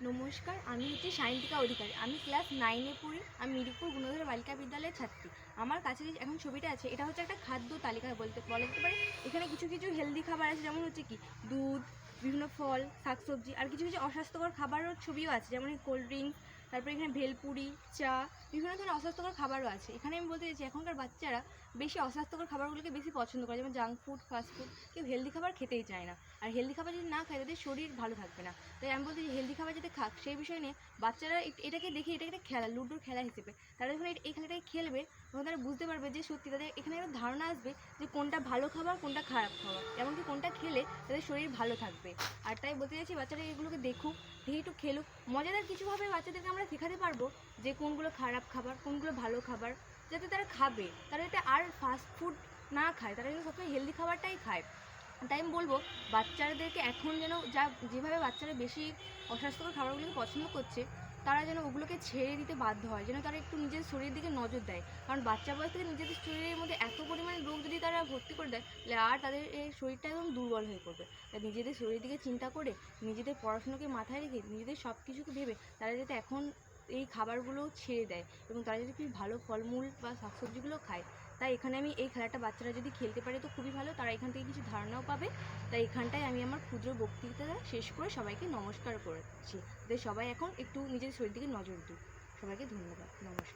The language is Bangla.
নমস্কার, আমি সায়ন্তিকা অধিকারী। আমি ক্লাস 9-এ পড়ি। আমি মিরিকপুর গুণধর বালিকা বিদ্যালয়ের ছাত্রী। আমার কাছে যে এখন ছবিটা আছে, এটা হচ্ছে একটা খাদ্য তালিকা বলা যেতে পারে। এখানে কিছু কিছু হেলদি খাবার আছে, যেমন হচ্ছে কি দুধ, বিভিন্ন ফল, শাকসবজি, আর কিছু কিছু অস্বাস্থ্যকর খাবারের ছবিও আছে, যেমন কোল্ড ড্রিঙ্কস, তারপরে এখানে ভেলপুরি, চা, বিভিন্ন ধরনের অস্বাস্থ্যকর খাবারও আছে। এখানে আমি বলতে চাইছি, এখনকার বাচ্চারা বেশি অস্বাস্থ্যকর খাবারগুলোকে বেশি পছন্দ করে, যেমন জাঙ্ক ফুড, ফাস্ট ফুড। কেউ হেলদি খাবার খেতেই চায় না। আর হেলদি খাবার যদি না খায়, তাদের শরীর ভালো থাকবে না। তাই আমি বলতে চাই, হেলদি খাবার যাতে খাক, সেই বিষয় নিয়ে বাচ্চারা এটাকে দেখে, এটাকে একটা খেলা, লুডোর খেলা হিসেবে তারা যখন এই খেলাটাকে খেলবে, তখন তারা বুঝতে পারবে যে সত্যি তাদের এখানে একটা ধারণা আসবে যে কোনটা ভালো খাবার, কোনটা খারাপ খাবার, এমনকি কোনটা খেলে তাদের শরীর ভালো থাকবে। আর তাই বলতে চাইছি, বাচ্চারা এগুলোকে দেখুক, দেখে একটু খেলুক। মজাদার কিছুভাবে বাচ্চাদেরকে আমরা শেখাতে পারবো যে কোনগুলো খারাপ খাবার, কোনগুলো ভালো খাবার, যাতে তারা খাবে, তারা যাতে আর ফাস্ট ফুড না খায়, তারা কিন্তু সবসময় হেলদি খাবারটাই খায়। তাই আমি বলবো, বাচ্চাদেরকে এখন যেন যেভাবে বাচ্চারা বেশি অস্বাস্থ্যকর খাবারগুলোকে পছন্দ করছে, তারা যেন ওগুলোকে ছেড়ে দিতে বাধ্য হয়, যেন তারা একটু নিজের শরীরের দিকে নজর দেয়। কারণ বাচ্চা বয়স থেকে নিজেদের শরীরের মধ্যে এত পরিমাণে রোগ যদি তারা ভর্তি করে দেয়, তাহলে আর তাদের এই শরীরটা একদম দুর্বল হয়ে পড়বে। তাই নিজেদের শরীরের দিকে চিন্তা করে, নিজেদের পড়াশোনাকে মাথায় রেখে, নিজেদের সব কিছুকে ভেবে তারা যাতে এখন এই খাবারগুলো ছেড়ে দেয় এবং তারা যদি কিছু ভালো ফলমূল বা শাকসবজিগুলো খায়। তাই এখানে আমি এই খেলাটা বাচ্চারা যদি খেলতে পারে তো খুবই ভালো, তারা এখান থেকে কিছু ধারণাও পাবে। তাই এখানটায় আমি আমার ক্ষুদ্র বক্তৃতাটা শেষ করে সবাইকে নমস্কার করছি। যে সবাই এখন একটু নিজের শরীর দিকে নজর দিক। সবাইকে ধন্যবাদ, নমস্কার।